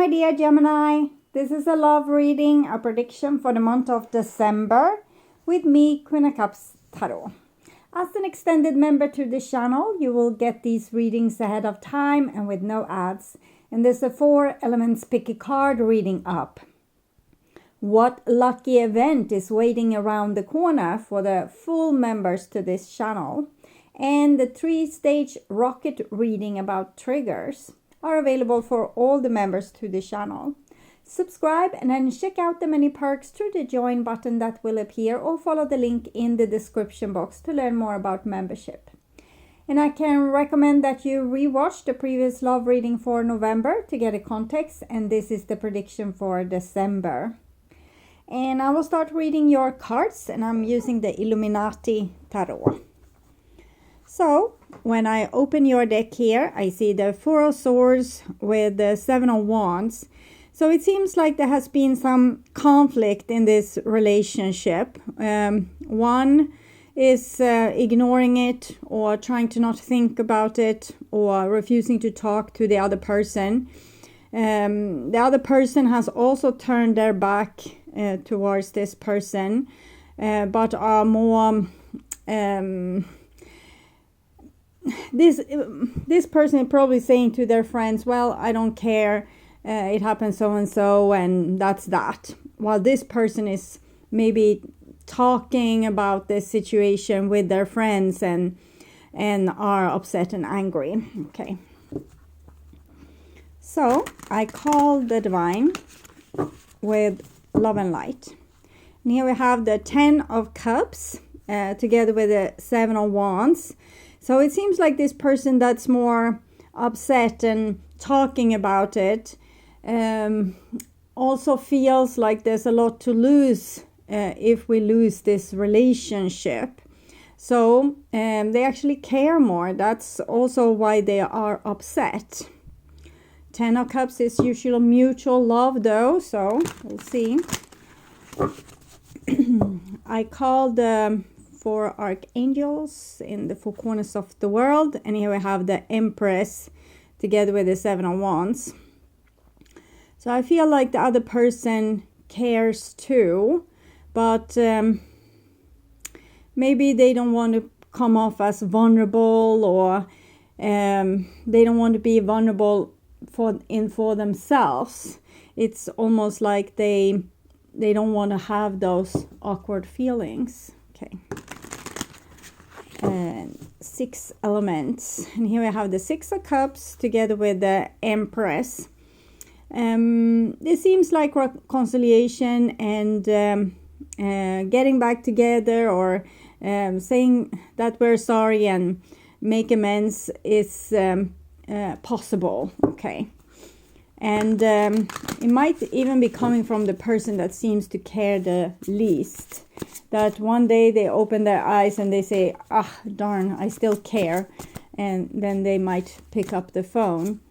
my dear Gemini. This is a love reading, a prediction for the month of December with me, Queen of Cups Tarot. As an extended member to this channel, you will get these readings ahead of time and with no ads. And there's a 4 elements pick a card reading up. What lucky event is waiting around the corner for the full members to this channel? And the 3-stage rocket reading about triggers are available for all the members to the channel. Subscribe and then check out the many perks through the join button that will appear, or follow the link in the description box to learn more about membership. And I can recommend that you rewatch the previous love reading for November to get a context, and this is the prediction for December. And I will start reading your cards, and I'm using the Illuminati tarot. So when I open your deck here, I see the 4 of Swords with the 7 of Wands. So it seems like there has been some conflict in this relationship. One is ignoring it, or trying to not think about it, or refusing to talk to the other person. The other person has also turned their back towards this person, but are more... This person is probably saying to their friends, well, I don't care, it happened so and so, and that's that. While this person is maybe talking about this situation with their friends and are upset and angry. Okay. So I call the divine with love and light. And here we have the 10 of Cups together with the 7 of Wands. So it seems like this person that's more upset and talking about it also feels like there's a lot to lose if we lose this relationship. So they actually care more. That's also why they are upset. 10 of Cups is usually mutual love though, so we'll see. I call the 4 archangels in the 4 corners of the world, and here we have the Empress together with the 7 of Wands. So I feel like the other person cares too, but maybe they don't want to come off as vulnerable, or they don't want to be vulnerable for themselves. It's almost like they don't want to have those awkward feelings. Okay. 6 elements, and here we have the 6 of Cups together with the Empress. It seems like reconciliation and getting back together, or saying that we're sorry and make amends is possible. Okay. And it might even be coming from the person that seems to care the least. That one day they open their eyes and they say, ah, darn, I still care. And then they might pick up the phone.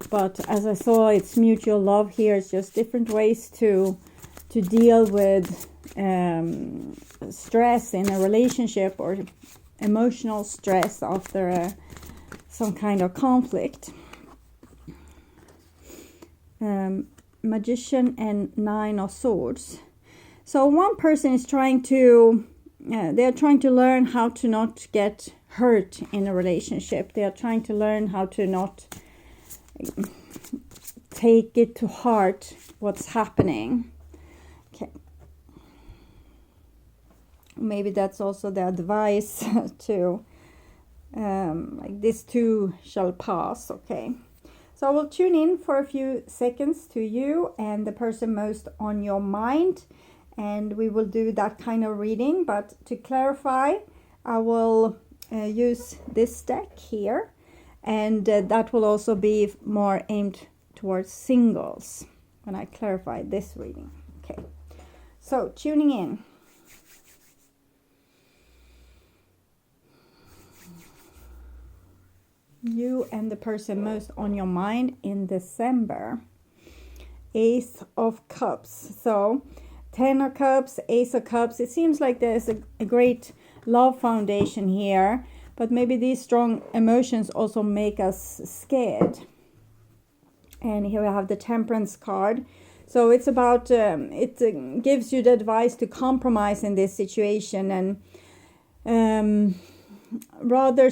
But as I saw, it's mutual love here. It's just different ways to deal with stress in a relationship, or emotional stress after some kind of conflict. Magician and 9 of Swords. So one person is trying to, they're trying to learn how to not get hurt in a relationship. They are trying to learn how to not take it to heart what's happening. Okay. Maybe that's also the advice to, like, this too shall pass. Okay. So I will tune in for a few seconds to you and the person most on your mind, and we will do that kind of reading. But to clarify, I will use this deck here, and that will also be more aimed towards singles when I clarify this reading. Okay, so tuning in. You and the person most on your mind in December. Ace of Cups. So 10 of Cups, Ace of Cups. It seems like there's a great love foundation here, but maybe these strong emotions also make us scared. And here we have the Temperance card. So it's about, it gives you the advice to compromise in this situation and rather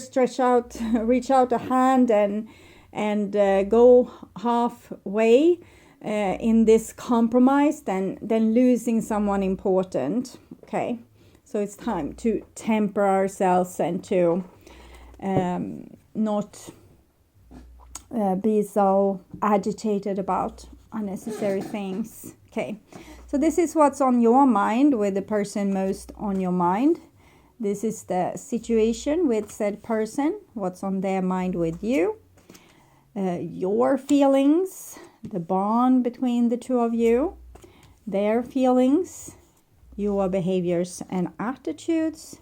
reach out a hand and go halfway in this compromise than losing someone important. Okay, so it's time to temper ourselves and to not be so agitated about unnecessary things. Okay, so this is what's on your mind with the person most on your mind. This is the situation with said person, what's on their mind with you, your feelings, the bond between the two of you, their feelings, your behaviors and attitudes,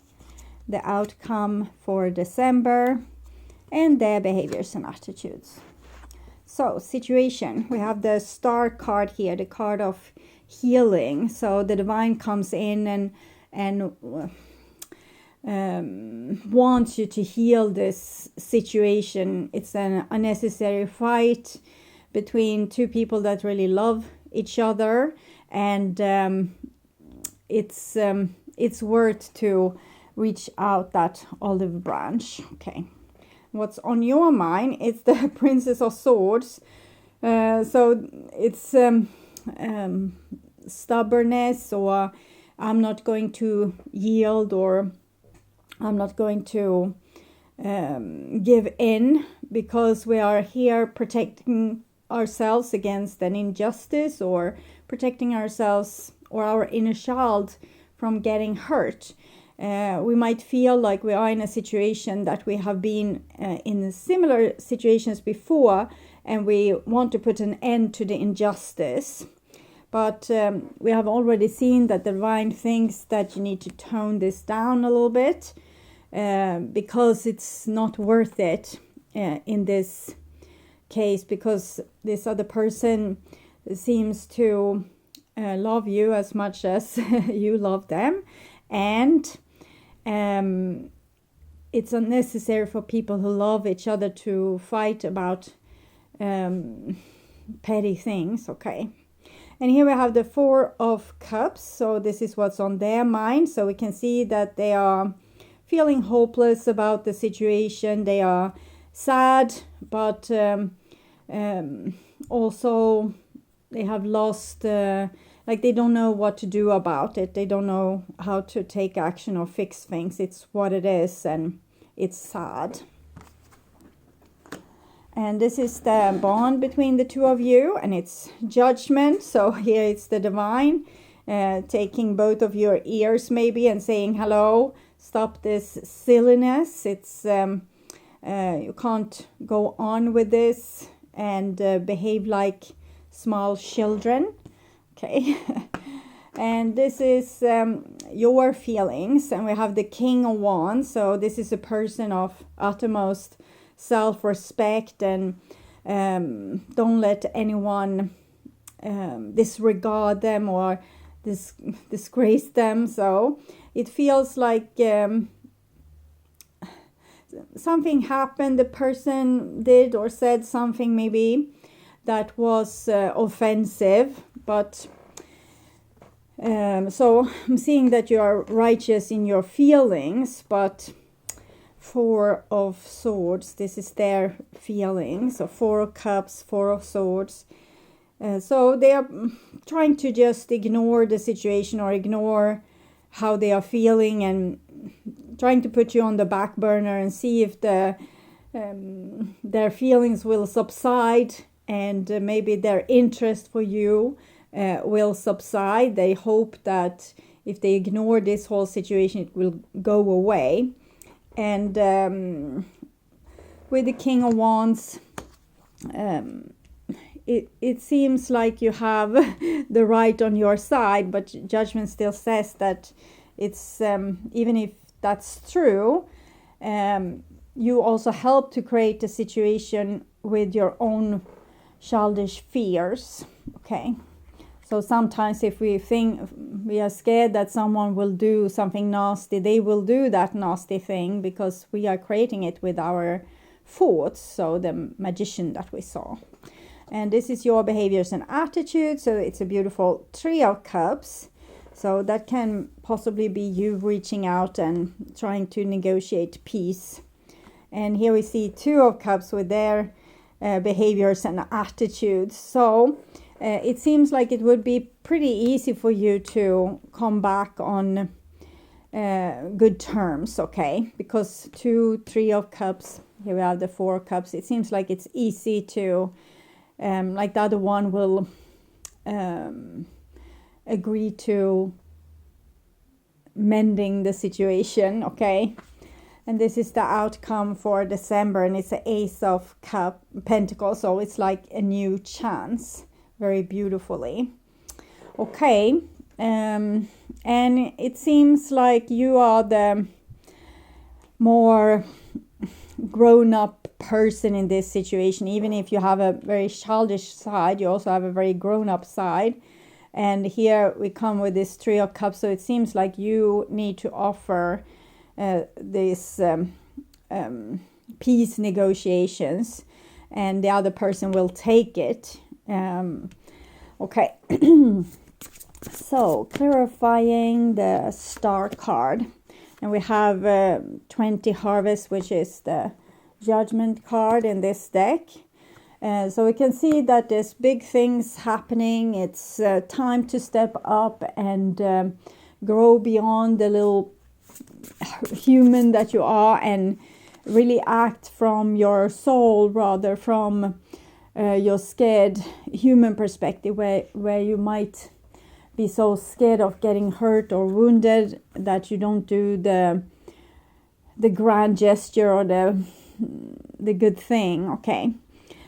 the outcome for December, and their behaviors and attitudes. So, situation, we have the Star card here, the card of healing. So the divine comes in and wants you to heal this situation. It's an unnecessary fight between two people that really love each other, and it's worth to reach out that olive branch. Okay. What's on your mind? It's the Princess of Swords. So it's stubbornness, or I'm not going to yield, or I'm not going to give in, because we are here protecting ourselves against an injustice, or protecting ourselves or our inner child from getting hurt. We might feel like we are in a situation that we have been in similar situations before, and we want to put an end to the injustice. But we have already seen that the divine thinks that you need to tone this down a little bit, because it's not worth it in this case, because this other person seems to love you as much as you love them, and it's unnecessary for people who love each other to fight about petty things. Okay, and here we have the Four of Cups. So this is what's on their mind. So we can see that they are feeling hopeless about the situation. They are sad, but also they have lost, like they don't know what to do about it. They don't know how to take action or fix things. It's what it is, and it's sad. And this is the bond between the two of you, and it's Judgment. So here it's the divine taking both of your ears maybe and saying, hello, stop this silliness. It's you can't go on with this and behave like small children. Okay. And this is your feelings, and we have the King of Wands. So this is a person of uttermost self-respect, and don't let anyone disregard them or disgrace them. So it feels like something happened, the person did or said something maybe that was offensive, but so I'm seeing that you are righteous in your feelings, but Four of Swords, this is their feelings. So Four of Cups, Four of Swords. So they are trying to just ignore the situation or ignore how they are feeling, and trying to put you on the back burner and see if their feelings will subside, and maybe their interest for you will subside. They hope that if they ignore this whole situation, it will go away. And with the King of Wands, it seems like you have the right on your side, but Judgment still says that it's even if that's true, you also help to create a situation with your own childish fears. Okay, so sometimes if we think we are scared that someone will do something nasty, they will do that nasty thing because we are creating it with our thoughts. So the Magician that we saw. And this is your behaviors and attitudes. So it's a beautiful Three of Cups. So that can possibly be you reaching out and trying to negotiate peace. And here we see Two of Cups with their behaviors and attitudes. So it seems like it would be pretty easy for you to come back on good terms, okay? Because 2, 3 of Cups, here we have the 4 of Cups. It seems like it's easy to, like the other one will agree to mending the situation, okay? And this is the outcome for December, and it's the Ace of Pentacles, so it's like a new chance, very beautifully. Okay, and it seems like you are the more grown-up person in this situation. Even if you have a very childish side, you also have a very grown-up side. And here we come with this Three of Cups, so it seems like you need to offer this peace negotiations, and the other person will take it. Okay. So clarifying the Star card, and we have 20 Harvest, which is the Judgment card in this deck. So we can see that there's big things happening. It's time to step up and grow beyond the little human that you are, and really act from your soul rather from your scared human perspective, where you might be so scared of getting hurt or wounded that you don't do the grand gesture or the good thing. Okay,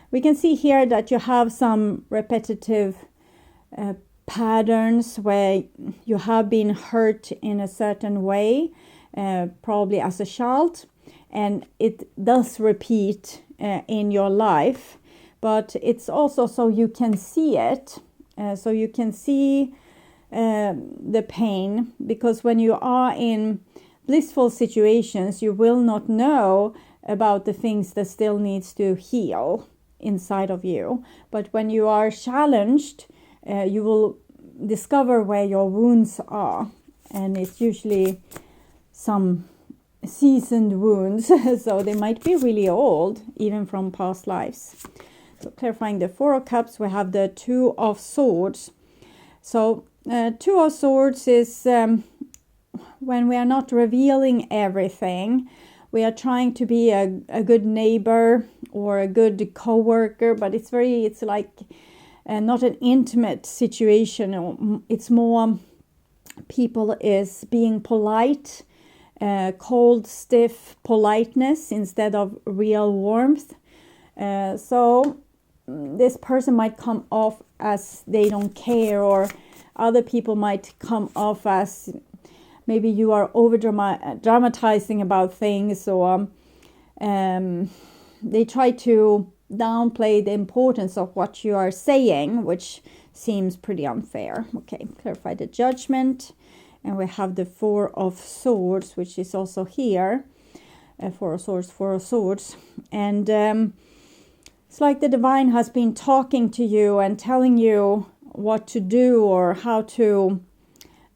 we can see here that you have some repetitive patterns where you have been hurt in a certain way, probably as a child, and it does repeat in your life, but it's also so you can see it, so you can see the pain, because when you are in blissful situations, you will not know about the things that still needs to heal inside of you. But when you are challenged, you will discover where your wounds are, and it's usually some seasoned wounds, so they might be really old, even from past lives. So clarifying the Four of Cups, we have the Two of Swords. So Two of Swords is when we are not revealing everything. We are trying to be a good neighbor or a good co-worker, but it's like not an intimate situation. It's more people is being polite, cold, stiff politeness instead of real warmth. So this person might come off as they don't care, or other people might come off as maybe you are over dramatizing about things, or they try to downplay the importance of what you are saying, which seems pretty unfair. Okay, clarify the Judgment, and we have the Four of Swords, which is also here. Four of Swords, and it's like the divine has been talking to you and telling you what to do, or how to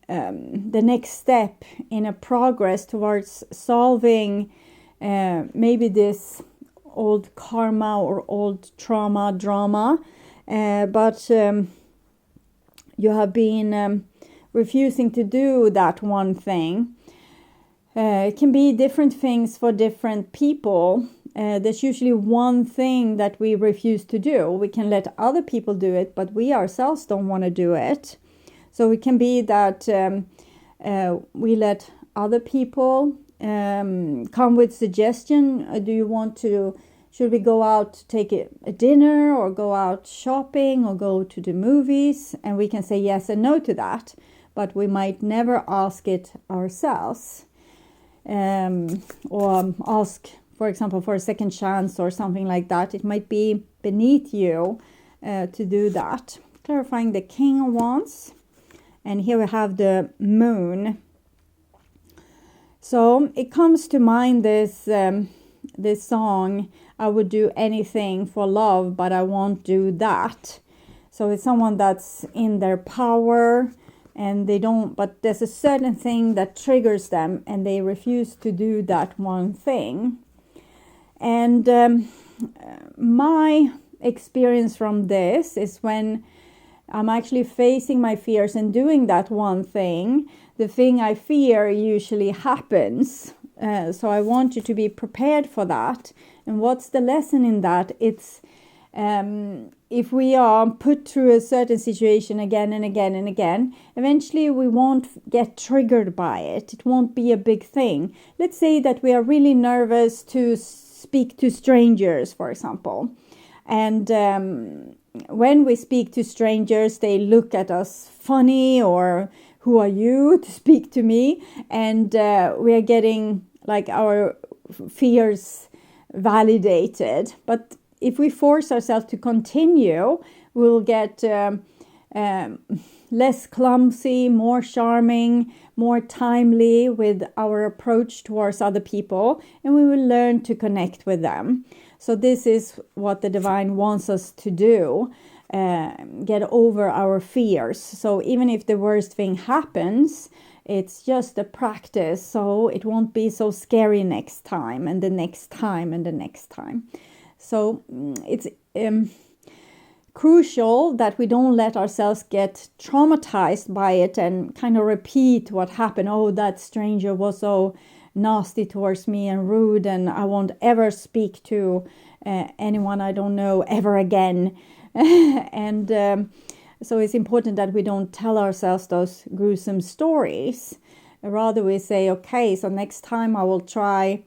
the next step in a progress towards solving maybe this old karma or old drama, but you have been refusing to do that one thing. It can be different things for different people. There's usually one thing that we refuse to do. We can let other people do it, but we ourselves don't want to do it. So it can be that we let other people come with suggestion. Should we go out to take a dinner, or go out shopping, or go to the movies? And we can say yes and no to that, but we might never ask it ourselves, or ask, for example, for a second chance or something like that. It might be beneath you to do that. Clarifying the King of Wands. And here we have the Moon. So it comes to mind this this song, I would do anything for love, but I won't do that. So it's someone that's in their power, and they don't, but there's a certain thing that triggers them, and they refuse to do that one thing. And my experience from this is when I'm actually facing my fears and doing that one thing, the thing I fear usually happens. So I want you to be prepared for that. And what's the lesson in that? It's if we are put through a certain situation again and again and again, eventually we won't get triggered by it. It won't be a big thing. Let's say that we are really nervous to speak to strangers, for example. And when we speak to strangers, they look at us funny, or who are you to speak to me? And we are getting like our fears validated. But if we force ourselves to continue, we'll get less clumsy, more charming, more timely with our approach towards other people, and we will learn to connect with them. So this is what the divine wants us to do, get over our fears. So even if the worst thing happens, it's just a practice, so it won't be so scary next time, and the next time, and the next time. So it's crucial that we don't let ourselves get traumatized by it and kind of repeat what happened. Oh, that stranger was so nasty towards me and rude, and I won't ever speak to anyone I don't know ever again. And so it's important that we don't tell ourselves those gruesome stories. Rather, we say, okay, so next time I will try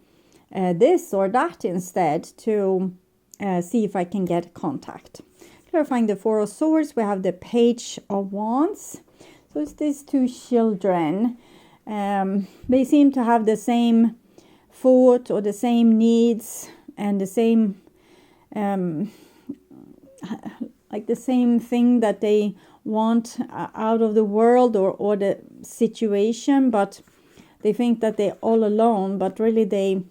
this or that instead to see if I can get contact. Clarifying the Four of Swords, we have the Page of Wands. So it's these two children. They seem to have the same thought or the same needs and the same like the same thing that they want out of the world or the situation, but they think that they're all alone, but really they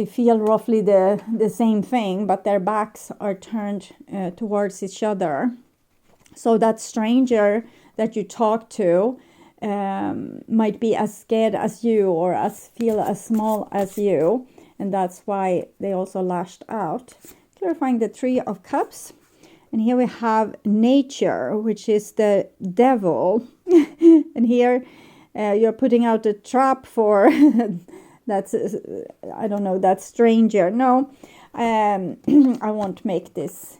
feel roughly the same thing, but their backs are turned towards each other. So that stranger that you talk to might be as scared as you, or feel as small as you, and that's why they also lashed out. Clarifying the Three of Cups. And here we have nature, which is the devil. And here you're putting out a trap for that's I don't know, that stranger. No, I won't make this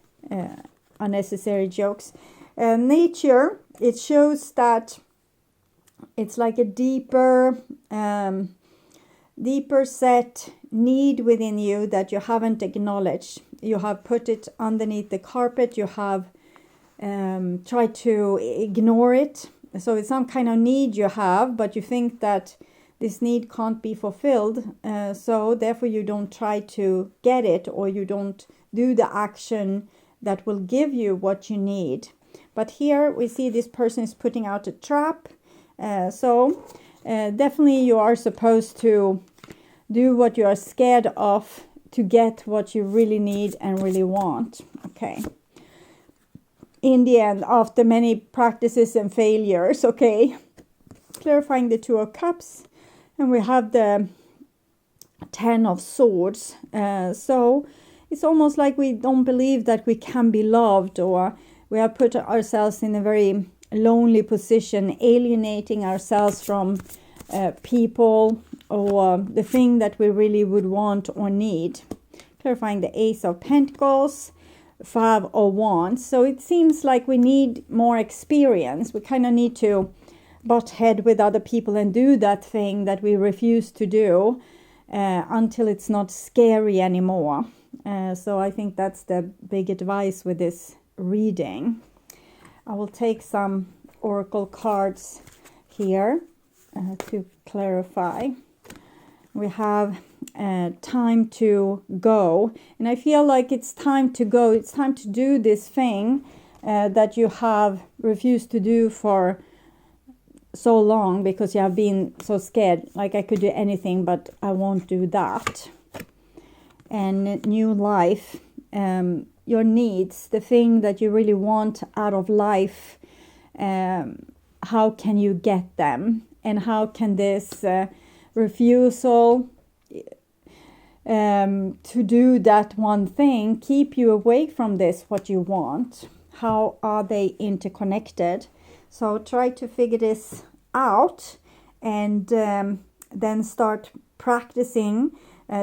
unnecessary jokes. Nature, it shows that it's like a deeper set need within you that you haven't acknowledged. You have put it underneath the carpet. You have tried to ignore it. So it's some kind of need you have, but you think that this need can't be fulfilled. So therefore you don't try to get it, or you don't do the action that will give you what you need. But here we see this person is putting out a trap. So definitely you are supposed to do what you are scared of to get what you really need and really want. Okay. In the end, after many practices and failures, okay. Clarifying the Two of Cups. And we have the Ten of Swords. So it's almost like we don't believe that we can be loved, or we have put ourselves in a very lonely position, alienating ourselves from people or the thing that we really would want or need. Clarifying the Ace of Pentacles, Five of Wands. So it seems like we need more experience. We kind of need to butt head with other people and do that thing that we refuse to do until it's not scary anymore. So I think that's the big advice with this reading. I will take some oracle cards here to clarify. We have time to go, and I feel like it's time to go. It's time to do this thing that you have refused to do for so long because you have been so scared. Like, I could do anything, but I won't do that. and new life, your needs, the thing that you really want out of life, how can you get them? And how can this refusal to do that one thing keep you away from this, what you want? How are they interconnected? So try to figure this out, and then start practicing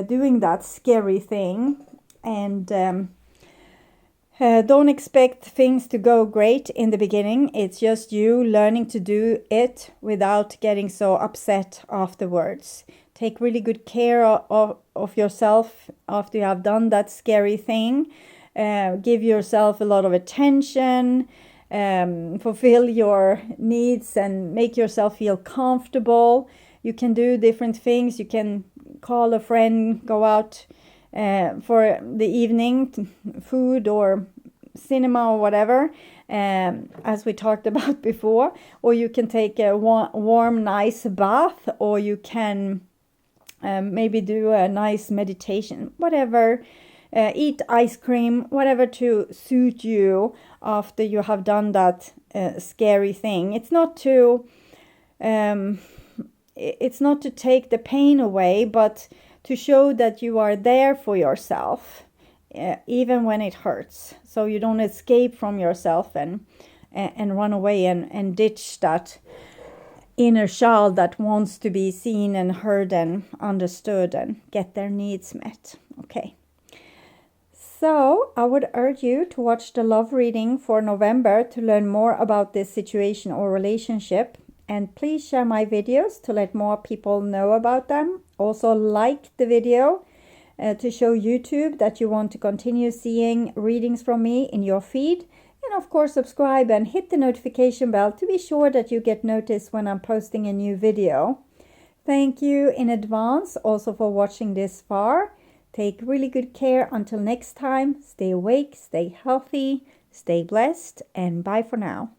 doing that scary thing. And don't expect things to go great in the beginning. It's just you learning to do it without getting so upset afterwards. Take really good care of yourself after you have done that scary thing. Give yourself a lot of attention. Fulfill your needs and make yourself feel comfortable. You can do different things. You can call a friend, go out for the evening, food or cinema or whatever, as we talked about before. Or you can take a warm, nice bath, or you can maybe do a nice meditation, whatever. Eat ice cream, whatever to suit you after you have done that scary thing. It's not to take the pain away, but to show that you are there for yourself, even when it hurts. So you don't escape from yourself and run away and ditch that inner child that wants to be seen and heard and understood and get their needs met. Okay. So I would urge you to watch the love reading for November to learn more about this situation or relationship. And please share my videos to let more people know about them. Also like the video to show YouTube that you want to continue seeing readings from me in your feed. And of course subscribe and hit the notification bell to be sure that you get noticed when I'm posting a new video. Thank you in advance also for watching this far. Take really good care until next time. Stay awake, stay healthy, stay blessed, and bye for now.